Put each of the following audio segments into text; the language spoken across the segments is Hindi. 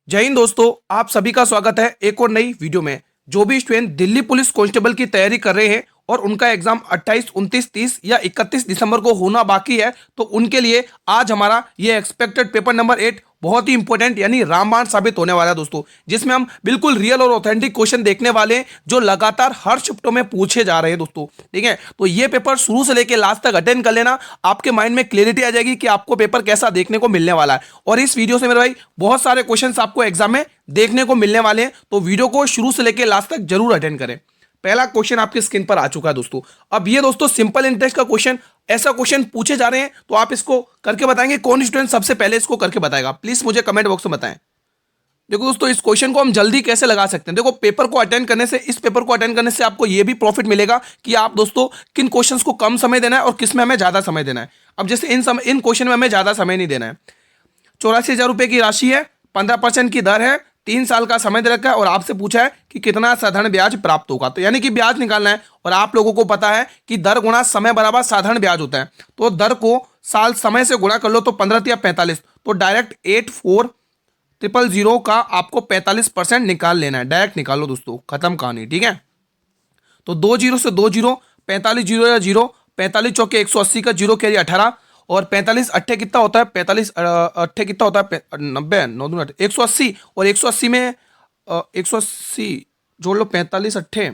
जय हिंद दोस्तों, आप सभी का स्वागत है एक और नई वीडियो में। जो भी स्टूडेंट दिल्ली पुलिस कांस्टेबल की तैयारी कर रहे हैं और उनका एग्जाम 28, 29, 30 या 31 दिसंबर को होना बाकी है, तो उनके लिए आज हमारा ये एक्सपेक्टेड पेपर नंबर 8 बहुत ही इंपॉर्टेंट यानी रामबाण साबित होने वाला है दोस्तों, जिसमें हम बिल्कुल रियल और ऑथेंटिक क्वेश्चन देखने वाले हैं जो लगातार हर शिफ्टों में पूछे जा रहे हैं दोस्तों। ठीक है, तो ये पेपर शुरू से लेकर लास्ट तक अटेंड कर लेना, आपके माइंड में क्लियरिटी आ जाएगी कि आपको पेपर कैसा देखने को मिलने वाला है। और इस वीडियो से मेरे भाई बहुत सारे क्वेश्चंस आपको एग्जाम में देखने को मिलने वाले हैं, तो वीडियो को शुरू से लेकर लास्ट तक जरूर अटेंड करें। पहला क्वेश्चन आपकी स्क्रीन पर आ चुका है दोस्तों। अब ये दोस्तों सिंपल इंटरेस्ट का क्वेश्चन, ऐसा क्वेश्चन पूछे जा रहे हैं तो आप इसको करके बताएंगे। कौन स्टूडेंट सबसे पहले इसको करके बताएगा, प्लीज मुझे कमेंट बॉक्स में बताएं। देखो दोस्तों, इस क्वेश्चन को हम जल्दी कैसे लगा सकते हैं। देखो, पेपर को अटेंड करने से, इस पेपर को अटेंड करने से आपको यह भी प्रॉफिट मिलेगा कि आप दोस्तों किन क्वेश्चंस को कम समय देना है और किस में हमें ज्यादा समय देना है। अब जैसे इन क्वेश्चन में हमें ज्यादा समय नहीं देना है। 84,000 रुपए की राशि है, 15% की दर है, 3 साल का समय दे रखा है और आपसे पूछा है कि कितना साधारण ब्याज प्राप्त होगा। तो यानी कि ब्याज निकालना है और आप लोगों को पता है कि दर गुणा समय बराबर साधारण ब्याज होता है। तो दर को साल समय से गुणा कर लो तो 15 या 45, तो डायरेक्ट 84,000 का आपको 45% निकाल लेना है। डायरेक्ट निकाल लो दोस्तों, खत्म कहानी। ठीक है, तो 2 जीरो से 2 जीरो, 45 जीरो या जीरो, 45 चौके 180 का जीरो कैरी 18 और 45 अट्ठे कितना होता है, 45 अट्ठे कितना होता है 90, 9 दूनी 180 और 180 में 180 जोड़ लो, 45 अट्ठे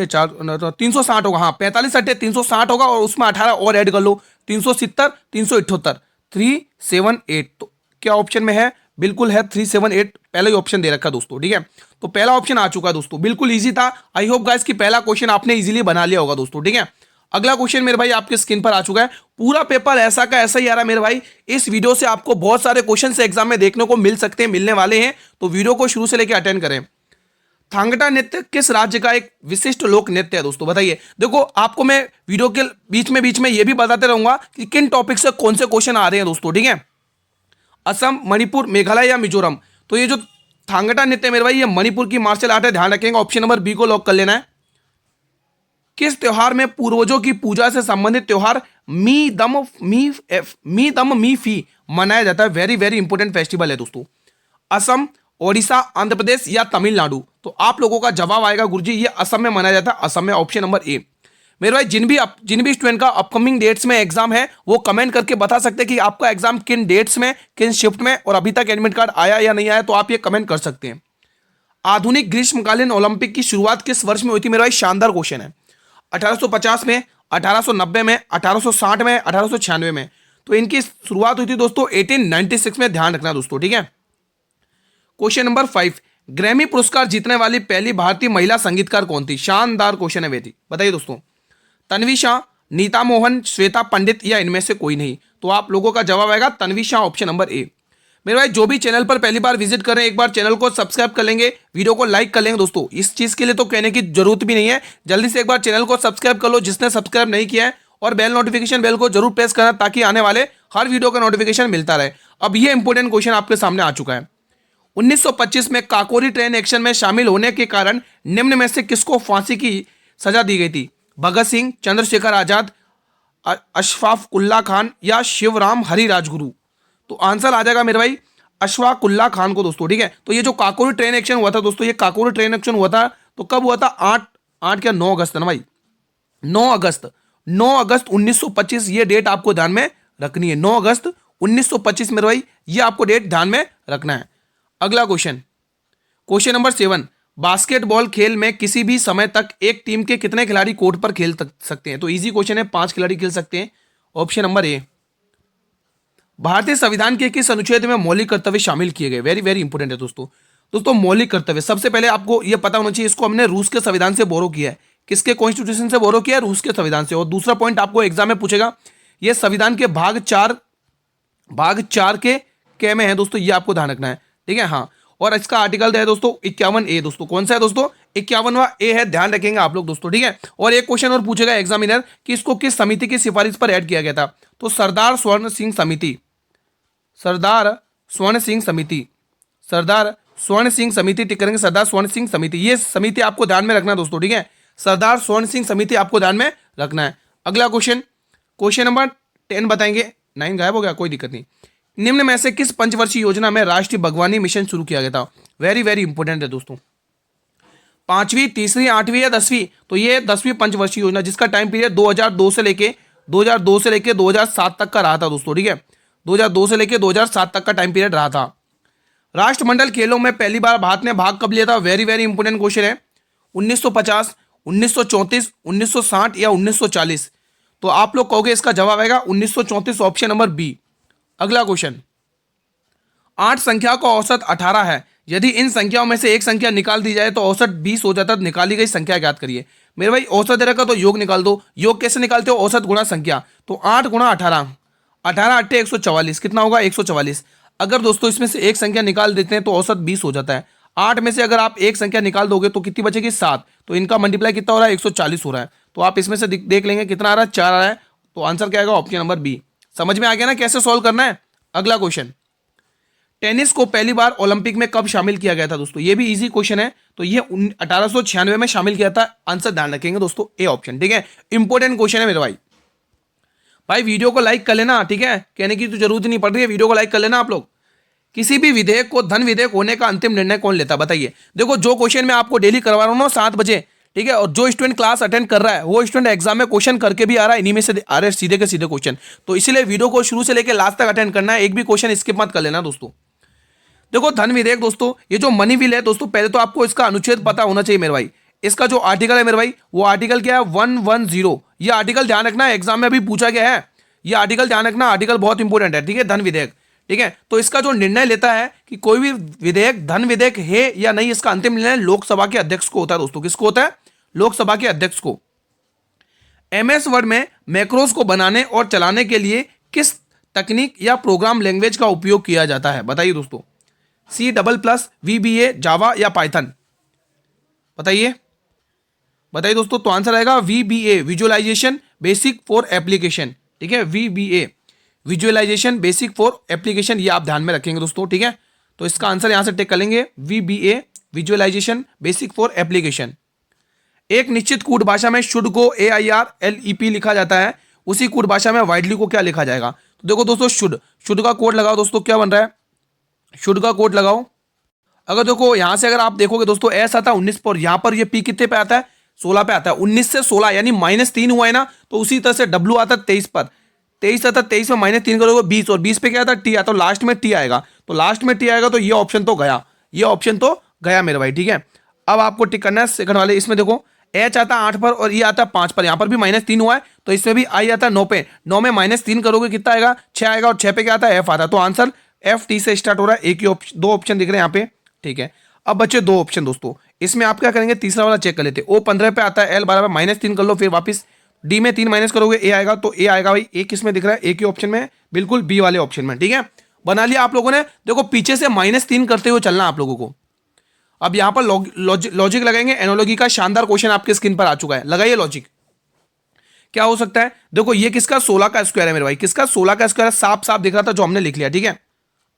4 360 होगा। हाँ, 45 अट्ठे 360 होगा और उसमें 18 और ऐड कर लो, 370 378 378। तो क्या ऑप्शन में है, बिल्कुल है 378, पहला ही ऑप्शन दे रखा है दोस्तों। ठीक है, तो पहला ऑप्शन आ चुका है दोस्तों, बिल्कुल इजी था। आई होप गाइस कि पहला क्वेश्चन आपने इजीली बना लिया होगा दोस्तों। ठीक है, अगला क्वेश्चन मेरे भाई आपके स्क्रीन पर आ चुका है। पूरा पेपर ऐसा का ऐसा ही आ रहा है मेरे भाई। इस वीडियो से आपको बहुत सारे क्वेश्चन एग्जाम में देखने को मिल सकते हैं, मिलने वाले हैं, तो वीडियो को शुरू से लेकर अटेंड करें। थांगटा नृत्य किस राज्य का एक विशिष्ट लोक नृत्य है दोस्तों, बताइए। देखो, आपको मैं वीडियो के बीच में यह भी बताते रहूंगा कि किन टॉपिक से कौन से क्वेश्चन आ रहे हैं दोस्तों। ठीक है, असम, मणिपुर, मेघालय या मिजोरम। तो ये जो थांगटा नृत्य है मेरे भाई, ये मणिपुर की मार्शल आर्ट है, ध्यान रखेंगे। ऑप्शन नंबर बी को लॉक कर लेना है। किस त्योहार में पूर्वजों की पूजा से संबंधित त्योहार मी दम मी फी मनाया जाता है? वेरी वेरी इंपॉर्टेंट फेस्टिवल है दोस्तों। असम, ओडिशा, आंध्र प्रदेश या तमिलनाडु। तो आप लोगों का जवाब आएगा गुरुजी ये असम में मनाया जाता है, असम में, ऑप्शन नंबर ए। मेरे भाई जिन भी स्टूडेंट का अपकमिंग डेट्स में एग्जाम है वो कमेंट करके बता सकते हैं कि आपका एग्जाम किन डेट्स में, किन शिफ्ट में और अभी तक एडमिट कार्ड आया या नहीं आया, तो आप ये कमेंट कर सकते हैं। आधुनिक ग्रीष्मकालीन ओलंपिक की शुरुआत किस वर्ष में हुई थी? मेरा भाई शानदार क्वेश्चन है। 1850 में, 1890 में, 1860 में, 1896 में। तो इनकी शुरुआत हुई थी दोस्तों 1896 में, ध्यान रखना दोस्तों। ठीक है, क्वेश्चन नंबर 5, ग्रैमी पुरस्कार जीतने वाली पहली भारतीय महिला संगीतकार कौन थी? शानदार क्वेश्चन है बेटी, बताइए दोस्तों। तन्वी शाह, नीता मोहन, श्वेता पंडित या इनमें से कोई नहीं। तो आप लोगों का जवाब आएगा Tanvi Shah, option number A. मेरे भाई जो भी चैनल पर पहली बार विजिट कर रहे हैं, एक बार चैनल को सब्सक्राइब कर लेंगे, वीडियो को लाइक कर लेंगे दोस्तों। इस चीज के लिए तो कहने की जरूरत भी नहीं है, जल्दी से एक बार चैनल को सब्सक्राइब कर लो जिसने सब्सक्राइब नहीं किया है, और बेल नोटिफिकेशन बेल को जरूर प्रेस करना ताकि आने वाले हर वीडियो का नोटिफिकेशन मिलता रहे। अब ये इंपॉर्टेंट क्वेश्चन आपके सामने आ चुका है। 1925 में काकोरी ट्रेन एक्शन में शामिल होने के कारण निम्न में से किसको फांसी की सजा दी गई थी? भगत सिंह, चंद्रशेखर आजाद, अशफाक उल्ला खान या शिवराम हरि राजगुरु। तो आंसर आ जाएगा मेरे भाई अशफाक उल्ला खान को दोस्तों। ठीक है, तो ये जो काकोरी ट्रेन एक्शन हुआ था दोस्तों, ये काकोरी ट्रेन एक्शन हुआ था तो कब हुआ था? 8 क्या 9 अगस्त ना भाई, 9 अगस्त 1925। ये डेट आपको ध्यान में रखनी है, 9 अगस्त 1925 मेरे भाई, ये आपको डेट ध्यान में रखना है। अगला क्वेश्चन, क्वेश्चन नंबर 7, बास्केटबॉल खेल में किसी भी समय तक एक टीम के कितने खिलाड़ी कोर्ट पर खेल सकते हैं? तो इजी क्वेश्चन है, 5 खिलाड़ी खेल सकते हैं, ऑप्शन नंबर ए। भारतीय संविधान के किस अनुच्छेद में मौलिक कर्तव्य शामिल किए गए? वेरी वेरी इंपॉर्टेंट है दोस्तों मौलिक कर्तव्य। सबसे पहले आपको यह पता होना चाहिए, इसको हमने रूस के संविधान से बोरो किया है। किसके कॉन्स्टिट्यूशन से बोरो किया है? रूस के संविधान से। और दूसरा पॉइंट आपको एग्जाम में पूछेगा, यह संविधान के भाग 4 के में है दोस्तों, ये आपको ध्यान रखना है। ठीक है, हाँ, और इसका आर्टिकल है दोस्तों 51A दोस्तों। कौन सा है दोस्तों? 51वां ए है, ध्यान रखेंगे आप लोग दोस्तों। ठीक है, और एक क्वेश्चन और पूछेगा एग्जामिनर कि इसको किस समिति की सिफारिश पर ऐड किया गया था? तो सरदार स्वर्ण सिंह समिति, सरदार स्वर्ण सिंह समिति, टिक करेंगे सरदार स्वर्ण सिंह समिति। ये समिति आपको ध्यान में रखना है दोस्तों। ठीक है, सरदार स्वर्ण सिंह समिति आपको ध्यान में रखना है। अगला क्वेश्चन, क्वेश्चन नंबर 10 बताएंगे। 9 गायब हो गया, कोई दिक्कत नहीं। निम्न में से किस पंचवर्षीय योजना में राष्ट्रीय बागवानी मिशन शुरू किया गया था? वेरी वेरी इंपॉर्टेंट है दोस्तों। 5वीं, तीसरी, 8वीं या 10वीं? तो ये 10वीं पंचवर्षीय योजना, जिसका टाइम पीरियड 2002 से लेके 2007 तक का रहा था दोस्तों। ठीक है, 2002 से लेके 2007 तक का टाइम पीरियड रहा था। राष्ट्रमंडल खेलों में पहली बार भारत ने भाग कब लिया था? वेरी वेरी इंपॉर्टेंट क्वेश्चन है। 1950, 1934, 1960 या 1940? तो आप लोग कहोगे इसका जवाब आएगा 1934, ऑप्शन नंबर बी। अगला क्वेश्चन, 8 संख्या का औसत 18 है, यदि इन संख्याओं में से एक संख्या निकाल दी जाए तो औसत 20 हो जाता है। निकाली गई संख्या ज्ञात करिए। मेरे भाई औसत दे रखा तो योग निकाल दो। योग कैसे निकालते हो? औसत गुणा संख्या। तो 8 गुणा 18, 18 8 144, कितना होगा? 144। अगर दोस्तों इसमें से एक संख्या निकाल देते हैं तो औसत 20 हो जाता है। 8 में से अगर आप एक संख्या निकाल दोगे तो कितनी बचेगी? 7। तो इनका मल्टीप्लाई कितना हो रहा है? 140 हो रहा है। तो आप इसमें से देख लेंगे कितना आ रहा है? 4 आ रहा है। तो आंसर क्या आएगा? Option number B. समझ में आ गया ना कैसे सॉल्व करना है? अगला क्वेश्चन, टेनिस को पहली बार ओलंपिक में कब शामिल किया गया था दोस्तों? ये भी इजी क्वेश्चन है। तो ये 1896 में शामिल किया था। आंसर ध्यान रखेंगे दोस्तों, ए ऑप्शन। ठीक है, इंपॉर्टेंट क्वेश्चन है मेरे भाई। भाई वीडियो को लाइक कर लेना, ठीक है, कहने की तो जरूरत नहीं पड़ रही है, वीडियो को लाइक कर लेना आप लोग। किसी भी विधेयक को धन विधेयक होने का अंतिम निर्णय कौन लेता है? बताइए। देखो जो क्वेश्चन मैं आपको डेली करवा रहा हूँ ना 7 बजे, ठीक है, और जो स्टूडेंट क्लास अटेंड कर रहा है वो स्टूडेंट एग्जाम में क्वेश्चन करके भी आ रहा है, इन्हीं में से आ रहे हैं सीधे के सीधे क्वेश्चन। तो इसीलिए वीडियो को शुरू से लेकर लास्ट तक अटेंड करना है, एक भी क्वेश्चन स्किप मत कर लेना दोस्तों। देखो धन विधेयक दोस्तों, ये जो मनी विल है दोस्तों, पहले तो आपको इसका अनुच्छेद पता होना चाहिए मेरे भाई। इसका जो आर्टिकल है मेरे भाई, वो आर्टिकल क्या है? 110। ये आर्टिकल ध्यान रखना, एग्जाम में अभी पूछा गया है। ये आर्टिकल ध्यान रखना, आर्टिकल बहुत इंपॉर्टेंट है। ठीक है, धन विधेयक। ठीक है, तो इसका जो निर्णय लेता है कि कोई भी विधेयक धन विधेयक है या नहीं, इसका अंतिम निर्णय लोकसभा के अध्यक्ष को होता है दोस्तों। किसको होता है? लोकसभा के अध्यक्ष को। एमएस वर्ड में मैक्रोस को बनाने और चलाने के लिए किस तकनीक या प्रोग्राम लैंग्वेज का उपयोग किया जाता है? बताइए दोस्तों। C++, VBA, जावा या पाइथन? बताइए बताइए दोस्तों। तो आंसर आएगा VBA, visualisation basic for application. ठीक है, VBA, visualisation basic for application, ये आप ध्यान में रखेंगे दोस्तों। ठीक है, तो इसका आंसर यहां से टिक कर लेंगे, VBA, visualisation basic for application. एक निश्चित कूट भाषा में शुड को AIRLEP लिखा जाता है, उसी कूट भाषा में वाइडली को क्या लिखा जाएगा? तो देखो दोस्तों, शुड का कोड लगाओ दोस्तों, क्या बन रहा है? शुड का कोड लगाओ। अगर देखो यहां से अगर आप देखोगे दोस्तों, एस आता है 19 पर, यहां पर ये पी कितने पे आता है? 16 पे आता है। 19 से 16 यानी -3 हुआ है ना, तो उसी तरह से डब्ल्यू आता है 23 पर। 23 आता है, 23 में -3 करोगे 20, और 20 पे क्या आता है? टी आता है। तो लास्ट में टी आएगा। तो लास्ट में टी आएगा तो ये ऑप्शन तो गया, ये ऑप्शन तो गया मेरे भाई। ठीक है, अब आपको टिक करना है सेकंड वाले। इसमें देखो एच आता है 8 पर और ये आता है 5 पर, यहां पर भी -3 हुआ है, तो इसमें भी आई आता है 9 पे। 9 में -3 करोगे कितना आएगा? 6 आएगा, और 6 पे क्या आता है? एफ आता है। तो आंसर FT से स्टार्ट हो रहा है। एक ही ऑप्शन, 2 ऑप्शन दिख रहे हैं यहाँ पे। ठीक है, अब बच्चे 2 ऑप्शन दोस्तों, इसमें आप क्या करेंगे? तीसरा वाला चेक कर लेते। O15 पे आता है, L12 पे -3 कर लो, फिर वापस D में 3 माइनस करोगे, A आएगा। तो A आएगा भाई, एक किसमें दिख रहा है? एक ही ऑप्शन में, बिल्कुल B वाले ऑप्शन में। ठीक है, बना लिया आप लोगों ने। देखो पीछे से -3 करते हुए चलना आप लोगों को। अब यहाँ पर लॉजिक लगाएंगे। एनोलॉजी का शानदार क्वेश्चन आपके स्क्रीन पर आ चुका है, लगाइए लॉजिक। क्या हो सकता है? देखो ये किसका? 16 का स्क्वायर है मेरे भाई। किसका? 16 का स्क्वायर। साफ साफ दिख रहा था जो हमने लिख लिया। ठीक है,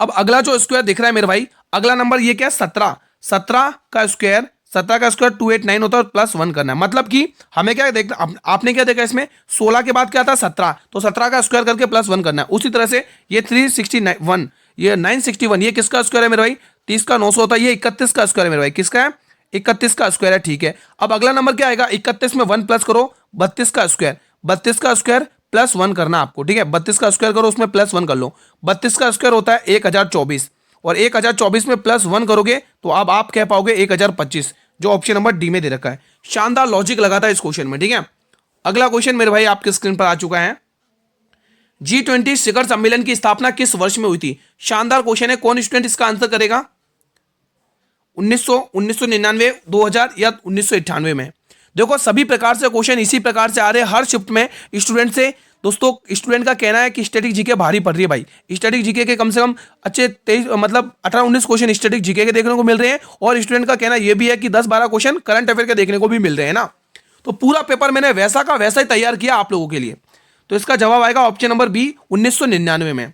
अब अगला जो स्क्वायर दिख रहा है मेरे भाई, अगला नंबर ये क्या? 17। 17 का स्क्वायर, 17 का स्क्वायर 289 होता है, और +1 करना है। मतलब कि हमें क्या देखना, आपने क्या देखा इसमें? 16 के बाद क्या था? 17। तो 17 का स्क्वायर करके +1 करना है। उसी तरह से ये 361, ये 961, ये किसका स्क्वायर है मेरे भाई? 30 का 900 होता है। ये 31 का स्क्वायर है मेरे भाई। किसका है? 31 का स्क्वायर है। ठीक है, अब अगला नंबर क्या आएगा? 31 में 1 प्लस करो, 32 का स्क्वायर। 32 का स्क्वायर +1 करना आपको। ठीक है, 32 का स्क्वायर करो, उसमें +1 कर लो। 32 का स्क्वायर होता है 1024, और 1024 में +1 करोगे तो अब आप कह पाओगे 1025, जो ऑप्शन नंबर डी में दे रखा है। शानदार लॉजिक लगाता है इस क्वेश्चन में। ठीक है, अगला क्वेश्चन मेरे भाई आपके स्क्रीन पर आ चुका है। G20 शिखर सम्मेलन की स्थापना किस वर्ष में हुई थी? शानदार क्वेश्चन है, कौन स्टूडेंट इसका आंसर करेगा? 1900, 1999, 2000 या 1998 में? देखो सभी प्रकार से क्वेश्चन इसी प्रकार से आ रहे हैं हर शिफ्ट में स्टूडेंट से। दोस्तों स्टूडेंट का कहना है कि स्टैटिक जीके भारी पड़ रही है भाई। स्टैटिक जीके के कम से कम अच्छे 23 मतलब 18-19 क्वेश्चन स्टैटिक जीके के देखने को मिल रहे हैं, और स्टूडेंट का कहना यह भी है कि 10-12 क्वेश्चन करंट अफेयर के देखने को भी मिल रहे हैं ना। तो पूरा पेपर मैंने वैसा का वैसा ही तैयार किया आप लोगों के लिए। तो इसका जवाब आएगा ऑप्शन नंबर बी, 1999 में।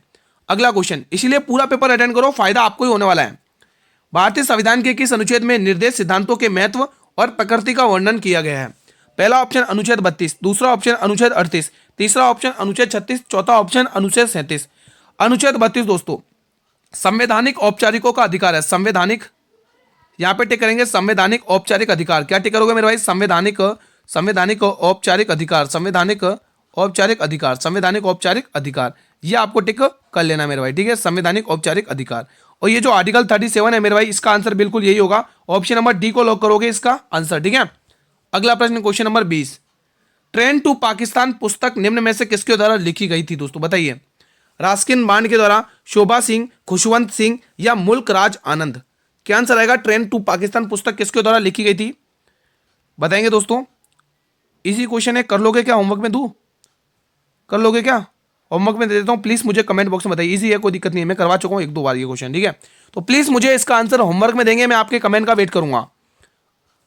अगला क्वेश्चन, इसीलिए पूरा पेपर अटेंड करो, फायदा आपको ही होने वाला है। भारतीय संविधान के किस अनुच्छेद में निर्देश सिद्धांतों के महत्व और प्रकृति का वर्णन किया गया है? पहला ऑप्शन अनुच्छेद 32, दूसरा ऑप्शन अनुच्छेद 38, तीसरा ऑप्शन अनुच्छेद 36, चौथा ऑप्शन अनुच्छेद 37। अनुच्छेद 32 दोस्तों, संवैधानिक औपचारिकों का अधिकार है। संवैधानिक, यहां पे टिक करेंगे संवैधानिक औपचारिक अधिकार। क्या टिक करोगे मेरे भाई? संवैधानिक, संवैधानिक औपचारिक अधिकार, संवैधानिक औपचारिक अधिकार, संवैधानिक औपचारिक अधिकार, ये आपको टिक कर लेना मेरे भाई, ठीक है, संवैधानिक औपचारिक अधिकार। और ये जो आर्टिकल 37 है मेरे भाई, इसका आंसर बिल्कुल यही होगा, ऑप्शन नंबर डी को लॉक करोगे इसका आंसर, ठीक है। अगला प्रश्न question number 20, train to Pakistan पुस्तक निम्न में से किसके द्वारा लिखी गई थी दोस्तों? बताइए, रास्किन बांड के द्वारा, शोभा सिंह, खुशवंत सिंह या मुल्क राज आनंद? क्या आंसर आएगा? ट्रेन टू पाकिस्तान पुस्तक किसके द्वारा लिखी गई थी? बताएंगे दोस्तों, इजी क्वेश्चन है, कर लोगे क्या? होमवर्क में दूं? कर लोगे क्या? होमवर्क में दे देता हूं, प्लीज मुझे कमेंट बॉक्स में बताइए। इजी है, कोई दिक्कत नहीं है, मैं करवा चुका हूं 1-2 बार ये क्वेश्चन, ठीक है। तो प्लीज मुझे इसका आंसर होमवर्क में देंगे, मैं आपके कमेंट का वेट करूंगा।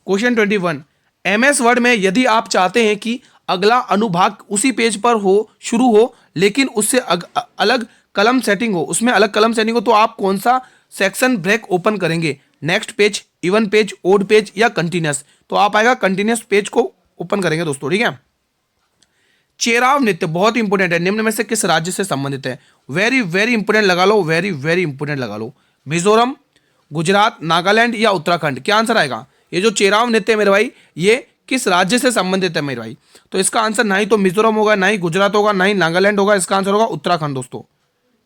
क्वेश्चन 21, MS वर्ड में यदि आप चाहते हैं कि अगला अनुभाग उसी पेज पर हो, शुरू हो, लेकिन उससे अलग कलम सेटिंग हो, उसमें अलग कलम सेटिंग हो, तो आप कौन सा सेक्शन ब्रेक ओपन करेंगे? Next page, even page, odd page या कंटिन्यूस? तो आप आएगा कंटिन्यूस पेज को ओपन करेंगे दोस्तों, ठीक है। चेराव नृत्य बहुत इंपोर्टेंट है, निम्न में से किस राज्य से संबंधित है? वेरी वेरी इंपोर्टेंट लगा लो, वेरी वेरी इंपोर्टेंट लगा लो। मिजोरम, गुजरात, नागालैंड या उत्तराखंड? क्या आंसर आएगा? ये जो चेराव नृत्य है मेरे भाई, ये किस राज्य से संबंधित है मेरे भाई? तो इसका आंसर ना ही तो मिजोरम होगा, ना ही गुजरात होगा, ना ही नागालैंड होगा, इसका आंसर होगा उत्तराखंड दोस्तों,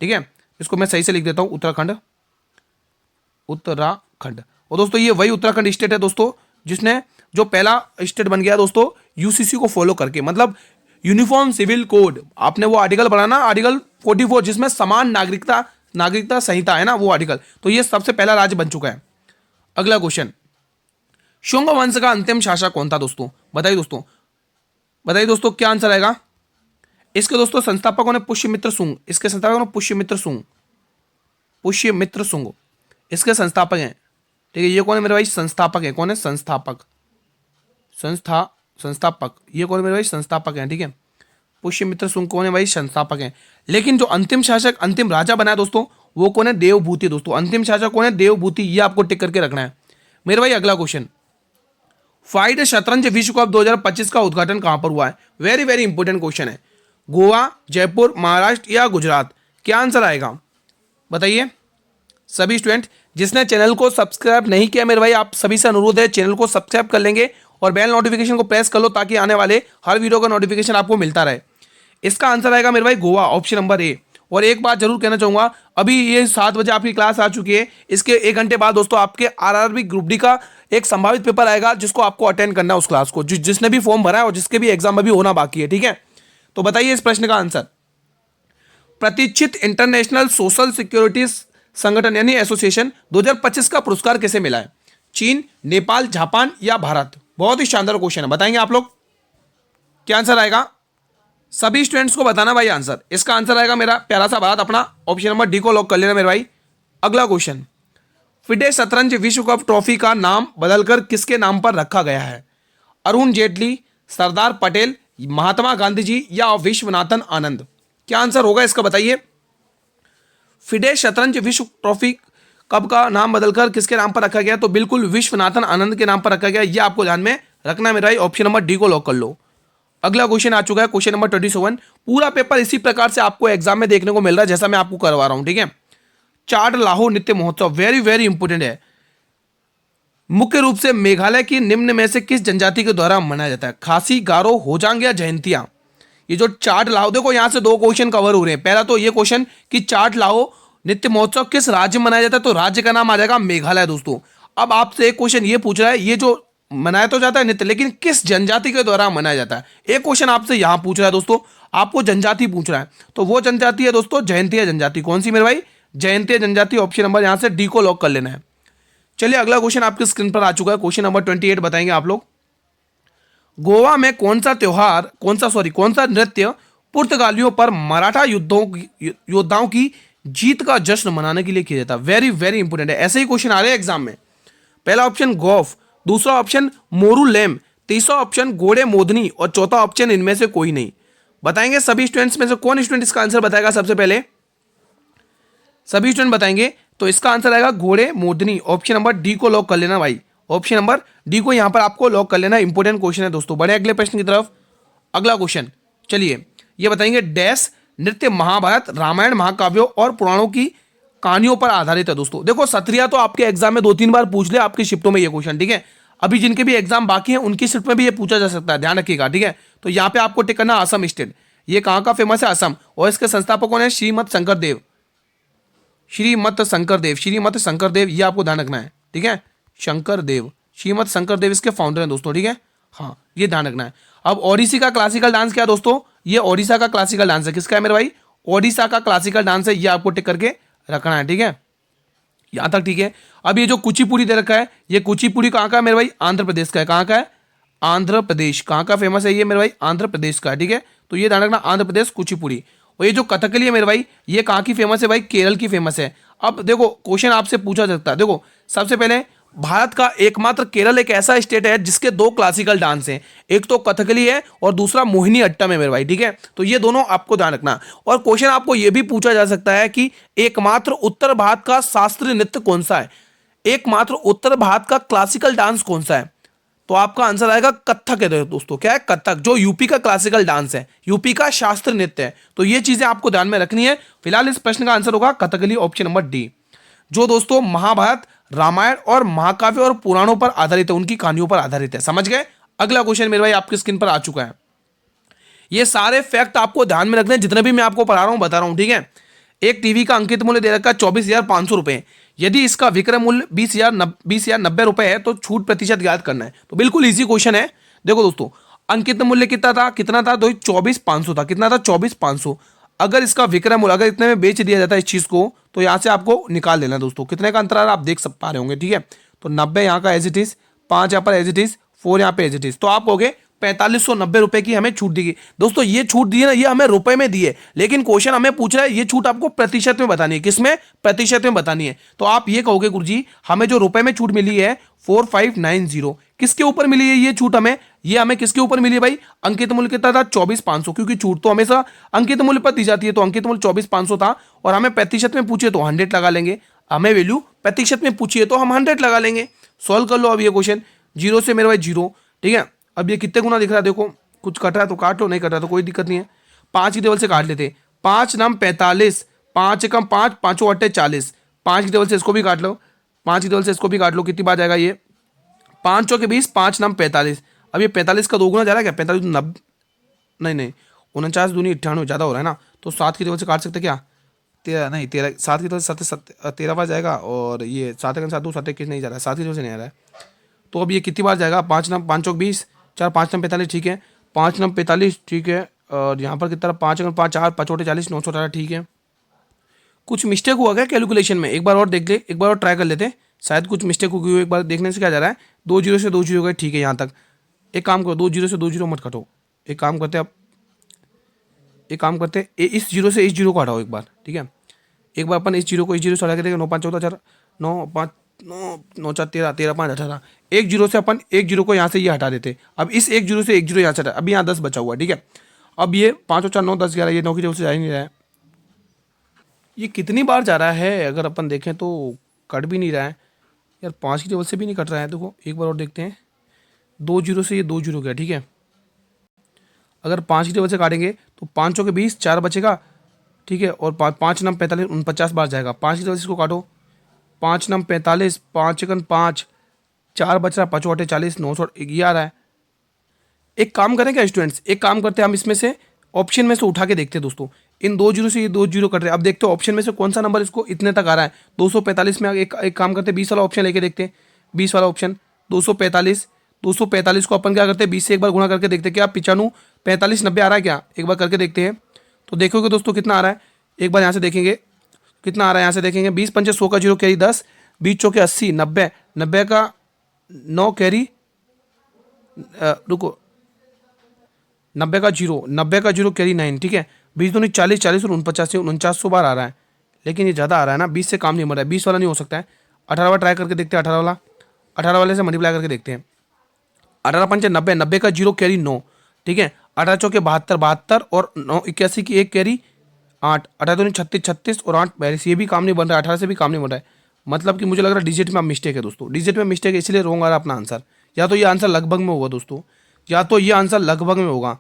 ठीक है। इसको मैं सही से लिख देता हूं, उत्तराखंड, उत्तराखंड। और दोस्तों ये वही उत्तराखंड स्टेट है दोस्तों जिसने जो पहला स्टेट बन गया दोस्तों UCC को फॉलो करके, मतलब यूनिफॉर्म सिविल कोड। आपने वो आर्टिकल पढ़ा ना, आर्टिकल 44, जिसमें समान नागरिकता संहिता है ना, वो आर्टिकल। तो ये सबसे पहला राज्य बन चुका है। अगला क्वेश्चन, शुंग वंश का अंतिम शासक कौन था दोस्तों? बताइए दोस्तों, बताइए दोस्तों, क्या आंसर आएगा? इसके दोस्तों संस्थापकों ने पुष्यमित्र सुंग, इसके संस्थापकों ने पुष्यमित्र सुंग, पुष्यमित्र सुंग इसके संस्थापक हैं, ठीक है। ये कौन है मेरे भाई? संस्थापक है। कौन है? संस्थापक, संस्थापक, ये कौन है मेरे भाई? संस्थापक हैं, ठीक है। पुष्यमित्र सुंग कौन है भाई? संस्थापक हैं। लेकिन जो अंतिम शासक, अंतिम राजा बना है दोस्तों, वो कौन है? देवभूति दोस्तों। अंतिम शासक कौन है? देवभूति। ये आपको टिक करके रखना है मेरे भाई। अगला क्वेश्चन, फाइड शतरंज विश्व कप 2025 का उद्घाटन कहां पर हुआ है? वेरी वेरी इंपोर्टेंट क्वेश्चन है। गोवा, जयपुर, महाराष्ट्र या गुजरात? क्या आंसर आएगा? बताइए सभी स्टूडेंट। जिसने चैनल को सब्सक्राइब नहीं किया मेरे भाई, आप सभी से अनुरोध है चैनल को सब्सक्राइब कर लेंगे और बेल नोटिफिकेशन को प्रेस कर लो, ताकि आने वाले हर वीडियो का नोटिफिकेशन आपको मिलता रहे। इसका आंसर आएगा मेरे भाई गोवा, ऑप्शन नंबर ए। और एक बात जरूर कहना चाहूंगा, अभी ये 7 बजे आपकी क्लास आ चुकी है, इसके 1 घंटे बाद दोस्तों आपके RRB ग्रुप डी का एक संभावित पेपर आएगा, जिसको आपको अटेंड करना है उस क्लास को, जिसने भी फॉर्म भरा है और जिसके भी एग्जाम अभी होना बाकी है, ठीक है। तो बताइए इस प्रश्न का आंसर। प्रतिष्ठित इंटरनेशनल सोशल सिक्योरिटी संगठन यानी एसोसिएशन 2025 का पुरस्कार किसे मिला है? चीन, नेपाल, जापान या भारत? बहुत ही शानदार क्वेश्चन है, बताएंगे आप लोग क्या आंसर आएगा? सभी स्टूडेंट्स को बताना भाई आंसर। इसका आंसर आएगा मेरा प्यारा सा भारत, अपना ऑप्शन नंबर डी को लॉक कर लेना मेरे भाई। अगला क्वेश्चन, फिडे शतरंज विश्व कप ट्रॉफी का नाम बदलकर किसके नाम पर रखा गया है? अरुण जेटली, सरदार पटेल, महात्मा गांधी जी या विश्वनाथन आनंद? क्या आंसर होगा इसका बताइए। फिडे शतरंज विश्व ट्रॉफी कप का नाम बदलकर किसके नाम पर रखा गया? तो बिल्कुल विश्वनाथन आनंद के नाम पर रखा गया। ये आपको ध्यान में रखना मेरा भाई, ऑप्शन नंबर डी को लॉक कर लो। अगला क्वेश्चन आ चुका है, क्वेश्चन नंबर 27। पूरा पेपर इसी प्रकार से आपको एग्जाम में देखने को मिल रहा है जैसा मैं आपको करवा रहा हूं, ठीक है। चाड लाहो नृत्य महोत्सव वेरी वेरी इंपोर्टेंट है। मुख्य रूप से मेघालय की निम्न में से किस जनजाति के द्वारा मनाया जाता है? खासी, गारो, होजांग या जयंतिया? ये जो चाड लाहो, देखो यहां से 2 क्वेश्चन कवर हो रहे हैं। पहला तो ये क्वेश्चन कि चाड लाहो नृत्य महोत्सव किस राज्य में मनाया जाता है, तो राज्य का नाम आ जाएगा मेघालय दोस्तों। अब आपसे एक क्वेश्चन ये पूछ रहा है, ये जो मनाया तो जाता है नृत्य, लेकिन किस जनजाति के द्वारा मनाया जाता है? एक क्वेश्चन आपसे यहां पूछ रहा है दोस्तों, आपको जनजाति पूछ रहा है, तो वो जनजाति है दोस्तों जयंतिया जनजाति। कौन सी मेरे भाई? जयंतिया जनजाति। ऑप्शन नंबर यहां से डी को लॉक कर लेना है। चलिए अगला क्वेश्चन आपकी स्क्रीन पर आ चुका है, क्वेश्चन नंबर 28 बताएंगे आप लोग। गोवा में कौन सा नृत्य पुर्तगालियों पर मराठा योद्धाओं की जीत का जश्न मनाने के लिए किया जाता है? वेरी वेरी इंपोर्टेंट है, ऐसे ही क्वेश्चन आ रहे हैं एग्जाम में। पहला ऑप्शन गौफ, दूसरा ऑप्शन मोरू लैम, तीसरा ऑप्शन गोड़े मोदनी और चौथा ऑप्शन इनमें से कोई नहीं। बताएंगे सभी स्टूडेंट्स में से कौन स्टूडेंट इसका आंसर बताएगा? सबसे पहले सभी स्टूडेंट बताएंगे, तो इसका आंसर आएगा घोड़े मोदनी। ऑप्शन नंबर डी को लॉक कर लेना भाई, ऑप्शन नंबर डी को यहां पर आपको लॉक कर लेना। इंपोर्टेंट क्वेश्चन है दोस्तों। बड़े अगले प्रश्न की तरफ। अगला क्वेश्चन, चलिए ये बताएंगे, डैश नृत्य महाभारत, रामायण, महाकाव्यों और पुराणों की कहानियों पर आधारित है दोस्तों। देखो सत्रिया तो आपके एग्जाम में 2-3 बार पूछ ले आपकी शिफ्टों में ये क्वेश्चन, ठीक है। अभी जिनके भी एग्जाम बाकी हैं उनकी शिफ्ट में भी ये पूछा जा सकता है, ध्यान रखिएगा, ठीक है। तो यहाँ पे आपको टिक करना असम स्टेट। ये कहाँ का फेमस है? असम। और इसके संस्थापक कौन है? श्रीमद शंकरदेव, श्रीमद शंकरदेव, श्रीमद शंकरदेव, ये आपको ध्यान रखना है, ठीक है। शंकरदेव, श्रीमद शंकरदेव इसके फाउंडर हैं दोस्तों, ठीक है। हाँ, ये ध्यान रखना है। अब ओडिसी का क्लासिकल डांस क्या है दोस्तों? ये ओडिशा का क्लासिकल डांस है। किसका है मेरे भाई? ओडिशा का क्लासिकल डांस है, ये आपको टिक करके रखना है, ठीक है। यहां तक ठीक है। अब ये जो कुचिपुड़ी दे रखा है, ये कुचिपुड़ी कहाँ का है मेरे भाई? आंध्र प्रदेश का है। कहाँ का है? आंध्र प्रदेश। कहाँ का फेमस है ये मेरे भाई? आंध्र प्रदेश का है, ठीक है। तो ये ध्यान रखना, आंध्र प्रदेश कुचिपुड़ी। और ये जो कथकली है मेरे भाई, ये कहाँ की फेमस है भाई? केरल की फेमस है। अब देखो क्वेश्चन आपसे पूछा सकता है। देखो सबसे पहले, भारत का एकमात्र केरल एक ऐसा स्टेट है जिसके 2 क्लासिकल डांस हैं, एक तो कथकली है और दूसरा मोहिनी अट्टम है मेरे भाई, ठीक है। तो ये दोनों आपको ध्यान रखना। और क्वेश्चन आपको ये भी पूछा जा सकता है कि एकमात्र उत्तर भारत का शास्त्रीय नृत्य कौन सा है? एकमात्र उत्तर भारत का क्लासिकल डांस कौन सा है? तो आपका आंसर आएगा कथक है दोस्तों। क्या है? कथक, जो यूपी का क्लासिकल डांस है, यूपी का शास्त्रीय नृत्य है। तो ये चीजें आपको ध्यान में रखनी है। फिलहाल इस प्रश्न का आंसर होगा कथकली, ऑप्शन नंबर डी, जो दोस्तों महाभारत, रामायण और महाकाव्य और पुराणों पर आधारित है, उनकी कहानियों पर आधारित है। समझ गए? अगला क्वेश्चन मेरे भाई आपकी स्क्रीन पर आ चुका है। ये सारे फैक्ट आपको ध्यान में रखने हैं, जितने भी मैं आपको पढ़ा रहा हूं बता रहा हूं, ठीक है। एक टीवी का अंकित मूल्य दे रखा है 24,500 रुपए। यदि इसका विक्रय मूल्य 20,090 रुपए है तो छूट प्रतिशत ज्ञात करना है। तो बिल्कुल इजी क्वेश्चन है। देखो दोस्तों, अंकित मूल्य कितना था? 24,500 था। कितना था? 24,500। अगर इसका विक्रय मूल्य, अगर इतने में बेच दिया जाता है इस चीज को, तो यहां से आपको निकाल लेना दोस्तों। कितने का अंतर आप देख पा रहे होंगे, ठीक है। तो 90 यहाँ का एज इट इज, 5 यहाँ पर एज इट इज, 4 यहाँ पे एज इट इज, तो आप हो गए 4,590 रुपए की हमें छूट दी गई दोस्तों। ये छूट दी है ना, ये हमें रुपए में दी है, लेकिन क्वेश्चन हमें पूछ रहा है ये छूट आपको प्रतिशत में बतानी है। किसमें? प्रतिशत में बतानी है। तो आप ये कहोगे गुरुजी हमें जो रुपए में छूट मिली है 4590, किसके ऊपर मिली है ये छूट? हमें ये हमें किसके ऊपर मिली है भाई? अंकित मूल्य कितना था? 24,500, क्योंकि छूट तो हमेशा अंकित मूल्य पर दी जाती है। तो अंकित मूल्य 24,500 था, और हमें प्रतिशत में पूछिए तो 100 लगा लेंगे। हमें वैल्यू प्रतिशत में पूछिए तो हम 100 लगा लेंगे। सॉल्व कर लो अब ये क्वेश्चन। 0 से मेरे भाई 0, ठीक है। अब ये कितने गुना दिख रहा है? देखो कुछ कट रहा है तो काट लो, नहीं कट रहा तो कोई दिक्कत नहीं है। 5 की टेबल से काट लेते। 5 नम 45, 5 कम 5, 5 अट्ठे 40। 5 की टेबल से इसको भी काट लो, 5 की टेबल से इसको भी काट लो। कितनी बार जाएगा ये? 5 चौके 20, 5 नम 45। अब ये 45 का 2 गुना जा रहा है क्या? 45 90, नहीं 49 दूनी 98, ज़्यादा हो रहा है ना। तो 7 की टेबल से काट सकते क्या? 13 नहीं, 13, 7 की टेबल से 13 बार जाएगा। और ये 7 के 7 2 7 21 नहीं जा रहा है, 7 की टेबल से नहीं आ रहा है। तो अब ये कितनी बार जाएगा? 5 नम 5 चौक 20, 4 5 नम 45, ठीक है। 5 नम 45, ठीक है। और यहाँ पर कितना? 5 अगर 5 4 5 40, 918, ठीक है। कुछ मिस्टेक हुआ क्या कैलकुलेशन में? एक बार और देख ले, एक बार और ट्राई कर लेते हैं, शायद कुछ मिस्टेक हो गई। एक बार देखने से क्या जा रहा है? 2 0 से 2 0 गए, ठीक है यहाँ तक। एक काम करो, 2 0 से 2 0 मत कटो। एक काम करते अब, एक काम करते, इस 0 से इस 0 को हटाओ एक बार, ठीक है। एक बार अपन इस 0 को इस 0 से हटा के देखें। 9 5 14 4, 9 5 9 4 13, 13 5 18। एक 0 से अपन एक 0 को यहाँ से ये हटा देते। अब इस एक 0 से एक 0 यहाँ से हटा, अभी यहाँ 10 बचा हुआ है, ठीक है। अब ये 5 और 4 9 10 11, ये 9 की टेबल से जा ही नहीं रहा है। ये कितनी बार जा रहा है? अगर अपन देखें तो कट भी नहीं रहा है यार, 5 की टेबल से भी नहीं कट रहा है। देखो एक बार और देखते हैं। 2 0 से ये 2 0 गया, ठीक है। अगर 5 की टेबल से काटेंगे तो 5 के 20, 4 बचेगा, ठीक है। और 5 नम 45, 49 बार जाएगा। 5 की टेबल से इसको काटो, 5 नम 45, 5 एकन 5, 4 बच रहा, 5 अट्ठे 40, 900, ये आ रहा है। एक काम करें क्या स्टूडेंट्स? एक काम करते हैं, हम इसमें से ऑप्शन में से उठा के देखते हैं दोस्तों। इन 2 0 से ये 2 0 कट रहे हैं। अब देखते हैं ऑप्शन में से कौन सा नंबर इसको इतने तक आ रहा है। 245 में एक काम करते हैं, 20 वाला ऑप्शन लेके देखते हैं। 20 वाला ऑप्शन 245 को अपन क्या करते हैं? 20 से एक बार गुणा करके देखते हैं क्या 95 45 90 आ रहा है क्या? एक बार करके देखते हैं। तो देखोगे दोस्तों कितना आ रहा है, एक बार यहाँ से देखेंगे कितना आ रहा है। यहाँ से देखेंगे 20 पंचे 100 का 0 कैरी 10, 20 चौके 80, 90, 90 का 9 कैरी, रुको, 90 का 0, 90 का 0 कैरी 9, ठीक है। 20 दूनी 40, 40 और 49 से 4900 बार आ रहा है, लेकिन ये ज़्यादा आ रहा है ना। 20 से काम नहीं बन रहा है, 20 वाला नहीं हो सकता है। 18 बार ट्राई करके देखते हैं। 18 वाले से मल्टीप्लाई करके देखते हैं। 18 पंचे 90, 90 का 0 कैरी 9, ठीक है। 18 चौके 72, 72 और 9 81 की 1 कैरी 8, 18 दूनी 36, 36 और 8 42, ये भी काम नहीं बन रहा है। 18 से भी काम नहीं बन रहा है। मतलब कि मुझे लग रहा है डिजिट में मिस्टेक है दोस्तों, डिजिट में मिस्टेक है, इसलिए रॉन्ग आ रहा है अपना आंसर। या तो ये आंसर लगभग में होगा दोस्तों, या तो ये आंसर लगभग में होगा,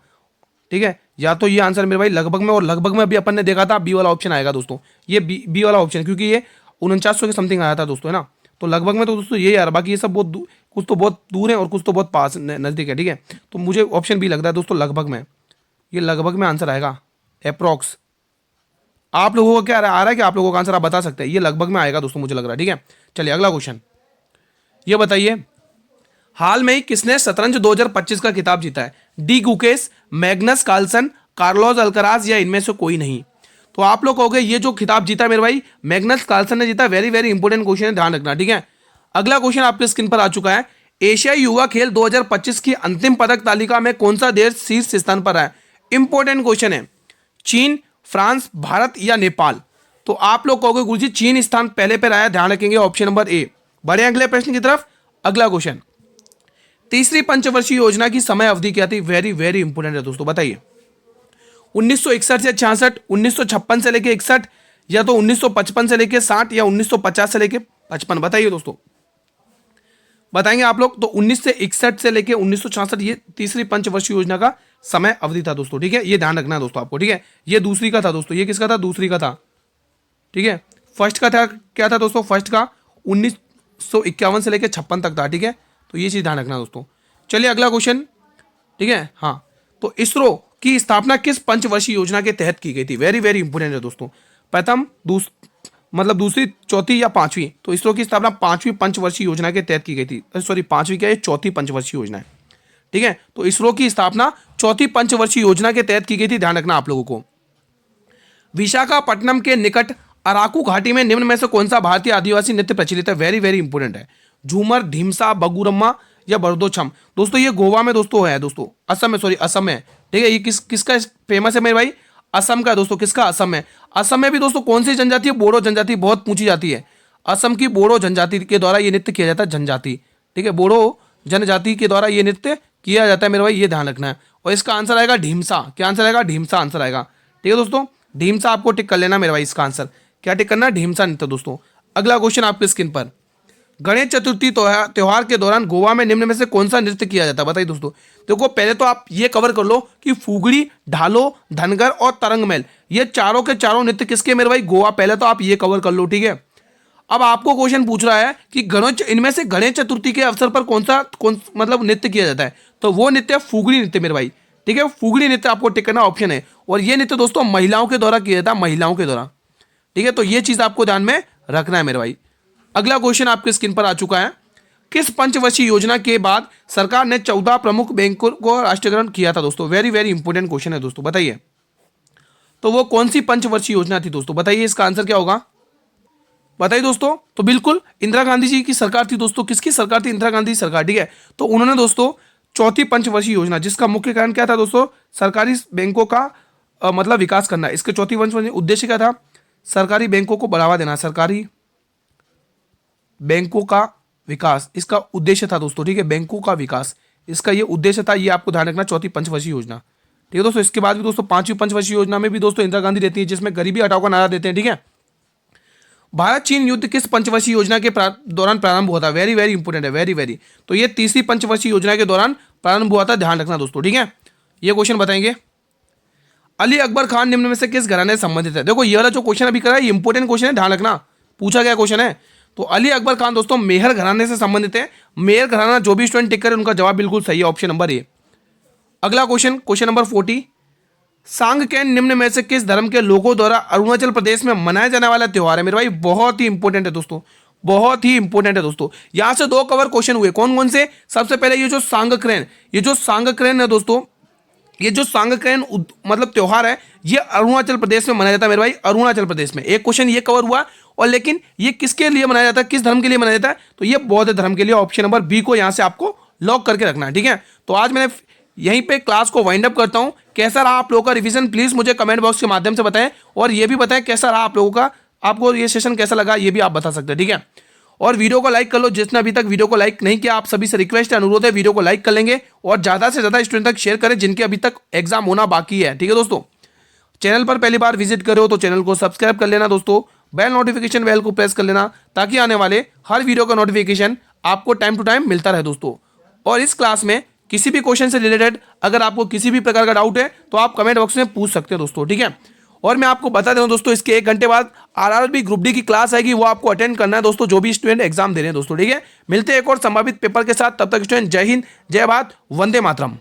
ठीक है। या तो ये आंसर मेरे भाई लगभग में, और लगभग में अभी अपन ने देखा था बी वाला ऑप्शन आएगा दोस्तों, ये बी वाला ऑप्शन, क्योंकि ये 4900 के समथिंग आया था दोस्तों, है ना। तो लगभग में तो दोस्तों यही आ रहा, बाकी ये सब बहुत कुछ तो बहुत दूर है और कुछ तो बहुत पास नज़दीक है, ठीक है। तो मुझे ऑप्शन बी लगता है दोस्तों, लगभग में, ये लगभग में आंसर आएगा, अप्रॉक्स। आप लोगों का क्या आ रहा है कि आप लोगों का आंसर आप बता सकते हैं, ये लगभग में आएगा दोस्तों, मुझे लग रहा है, ठीक है। चलिए अगला क्वेश्चन, ये बताइए हाल में ही किसने शतरंज 2025 का खिताब जीता है? D Gukesh, Magnus Carlsen, Carlos Alcaraz, या इनमें से कोई नहीं। तो आप लोग कहोगे ये जो खिताब जीता मेरे भाई मैग्नस कार्लसन ने जीता, वेरी वेरी इंपॉर्टेंट क्वेश्चन है, ध्यान रखना, ठीक है। अगला क्वेश्चन आपके स्क्रीन पर आ चुका है, एशियाई युवा खेल 2025 की अंतिम पदक तालिका में कौन सा देश शीर्ष स्थान पर है? इंपॉर्टेंट क्वेश्चन है, चीन, फ्रांस, भारत या नेपाल। तो आप लोग कहोगे गुरुजी चीन स्थान पहले पर आया, ध्यान रखेंगे, ऑप्शन नंबर ए। बढ़े अगले प्रश्न की तरफ। अगला क्वेश्चन, तीसरी पंचवर्षीय योजना की समय अवधि क्या थी? वेरी वेरी इंपॉर्टेंट है दोस्तों, बताइए 1961 से 66, 1956 से लेके 61, या तो 1955 से लेके 60, या 1950 से लेके 55, बताइए दोस्तों, बताएंगे आप लोग। तो 1961 से लेके 1966 ये तीसरी पंचवर्षीय योजना का समय अवधि था दोस्तों, ठीक है, ये ध्यान रखना है दोस्तों आपको, ठीक है। ये दूसरी का था दोस्तों, ये किसका था? दूसरी का था, ठीक है। फर्स्ट का था क्या था दोस्तों? फर्स्ट का 1951 से लेके 56 तक था, ठीक है। तो ये चीज ध्यान रखना दोस्तों। चलिए अगला क्वेश्चन, ठीक है। हाँ, तो इसरो की स्थापना किस पंचवर्षीय योजना के तहत की गई थी? वेरी वेरी इंपोर्टेंट है दोस्तों। प्रथम, मतलब दूसरी, चौथी या पांचवी? तो इसरो की स्थापना पांचवी पंचवर्षीय योजना के तहत की गई थी, सॉरी पांचवी क्या है, चौथी पंचवर्षीय योजना है, ठीक है। तो इसरो की स्थापना चौथी पंचवर्षीय योजना के तहत की गई थी, ध्यान रखना आप लोगों को। विशाखापट्टनम के निकट अराकू घाटी में निम्न में से कौन सा भारतीय आदिवासी नृत्य प्रचलित है? वेरी वेरी इंपोर्टेंट है, झूमर, ढीमसा, बगुरम्मा या बरदोछम। दोस्तों ये गोवा में दोस्तों है दोस्तों, असम में, सॉरी असम में, ठीक है। ये किसका फेमस है मेरे भाई? असम का दोस्तों। किसका? असम में। असम में भी दोस्तों कौन सी जनजाति है? बोडो जनजाति, बहुत पूछी जाती है। असम की बोडो जनजाति के द्वारा ये नृत्य किया जाता है, जनजाति, ठीक है, बोडो जनजाति के द्वारा ये नृत्य किया जाता है मेरे भाई, ये ध्यान रखना है। और इसका आंसर आएगा ढीमसा। क्या आंसर आएगा? ढीमसा आंसर आएगा, ठीक है दोस्तों। ढीमसा आपको टिक कर लेना मेरे भाई, इसका आंसर क्या टिक करना? ढीमसा नृत्य दोस्तों। अगला क्वेश्चन आपके स्क्रीन पर, गणेश चतुर्थी त्योहार के दौरान गोवा में निम्न में से कौन सा नृत्य किया जाता है? बताइए दोस्तों। देखो पहले तो आप ये कवर कर लो कि फुगड़ी, ढालो, धनगर और तरंगमेल, ये चारों के चारों नृत्य किसके मेरे भाई? गोवा। पहले तो आप ये कवर कर लो, ठीक है। अब आपको क्वेश्चन पूछ रहा है कि इनमें से गणेश चतुर्थी के अवसर पर कौन मतलब नृत्य किया जाता है? तो वो नृत्य फुगड़ी नृत्य मेरे भाई, ठीक है। फुगड़ी नृत्य आपको टिक करना ऑप्शन है। और ये नृत्य दोस्तों महिलाओं के द्वारा किया जाता है, महिलाओं के द्वारा, ठीक है। तो ये चीज आपको ध्यान में रखना है मेरे भाई। अगला क्वेश्चन आपके स्क्रीन पर आ चुका है, किस पंचवर्षीय योजना के बाद सरकार ने 14 प्रमुख बैंकों को राष्ट्रीयकरण किया था दोस्तों? वेरी वेरी इंपोर्टेंट क्वेश्चन है दोस्तों, बताइए तो वो कौन सी पंचवर्षीय योजना थी दोस्तों? बताइए इसका आंसर क्या होगा, बताइए दोस्तों। तो बिल्कुल इंदिरा गांधी जी की सरकार थी दोस्तों। किसकी सरकार थी? इंदिरा गांधी सरकार, ठीक है। तो उन्होंने दोस्तों चौथी पंचवर्षीय योजना, जिसका मुख्य कारण क्या था दोस्तों? सरकारी बैंकों का मतलब विकास करना। इसके चौथी पंचवर्षीय उद्देश्य क्या था? सरकारी बैंकों को बढ़ावा देना, सरकारी बैंकों का विकास इसका उद्देश्य था दोस्तों, ठीक है। बैंकों का विकास इसका ये उद्देश्य था, ये आपको ध्यान रखना, चौथी पंचवर्षीय योजना, ठीक है दोस्तों। इसके बाद भी दोस्तों पांचवी पंचवर्षीय योजना में भी दोस्तों इंदिरा गांधी रहती है, जिसमें गरीबी हटाओ का नारा देते हैं, ठीक है। भारत चीन युद्ध किस पंचवर्षीय योजना के दौरान प्रारंभ हुआ था? वेरी वेरी इंपोर्टेंट है, वेरी वेरी। तो ये तीसरी पंचवर्षीय योजना के दौरान प्रारंभ हुआ था, ध्यान रखना दोस्तों, ठीक है। ये क्वेश्चन बताएंगे, अली अकबर खान निम्न में से किस घराने से संबंधित है? देखो ये वाला जो क्वेश्चन अभी करा है, इंपोर्टेंट क्वेश्चन है, ध्यान रखना, पूछा गया क्वेश्चन है। तो अली अकबर खान दोस्तों मेहर घराने से संबंधित है। मेहर घराना जो भी स्टूडेंट टिक करे उनका जवाब बिल्कुल सही है, ऑप्शन नंबर ए। अगला क्वेश्चन, क्वेश्चन नंबर 40, सांगकेन निम्न में से किस धर्म के लोगों द्वारा अरुणाचल प्रदेश में मनाया जाने वाला त्योहार है? मेरे भाई बहुत ही इंपॉर्टेंट है दोस्तों, बहुत ही इंपॉर्टेंट है दोस्तों। यहां से दो कवर क्वेश्चन हुए, कौन कौन से? सबसे पहले ये जो सांगक्रेन है दोस्तों, ये जो सांगक्रेन मतलब त्योहार है, ये अरुणाचल प्रदेश में मनाया जाता है मेरे भाई, अरुणाचल प्रदेश में। एक क्वेश्चन ये कवर हुआ। और लेकिन ये किसके लिए मनाया जाता है, किस धर्म के लिए मनाया जाता है? तो ये बौद्ध धर्म के लिए, ऑप्शन नंबर बी को यहां से आपको लॉक करके रखना है, ठीक है। तो आज मैंने यहीं पे क्लास को वाइंड अप करता हूं। कैसा रहा आप लोगों का रिवीजन, प्लीज मुझे कमेंट बॉक्स के माध्यम से बताएं। और ये भी बताएं कैसा रहा आप लोगों का, आपको ये सेशन कैसा लगा, ये भी आप बता सकते हैं, ठीक है। और वीडियो को लाइक कर लो, जिसने अभी तक वीडियो को लाइक नहीं किया, आप सभी से रिक्वेस्ट है, अनुरोध है, वीडियो को लाइक कर लेंगे और ज्यादा से ज्यादा स्टूडेंट तक शेयर करें जिनके अभी तक एग्जाम होना बाकी है, ठीक है दोस्तों। चैनल पर पहली बार विजिट कर रहे हो तो चैनल को सब्सक्राइब कर लेना दोस्तों, बेल नोटिफिकेशन बेल को प्रेस कर लेना, ताकि आने वाले हर वीडियो का नोटिफिकेशन आपको टाइम टू टाइम मिलता रहे दोस्तों। और इस क्लास में किसी भी क्वेश्चन से रिलेटेड अगर आपको किसी भी प्रकार का डाउट है तो आप कमेंट बॉक्स में पूछ सकते हो दोस्तों, ठीक है। और मैं आपको बता दूं दोस्तों, इसके 1 घंटे बाद आरआरबी ग्रुप डी की क्लास आएगी, वो आपको अटेंड करना है दोस्तों, जो भी स्टूडेंट एग्जाम दे रहे हैं दोस्तों, ठीक है। मिलते हैं एक और संभावित पेपर के साथ, तब तक स्टूडेंट जय हिंद, जय भारत, वंदे मातरम।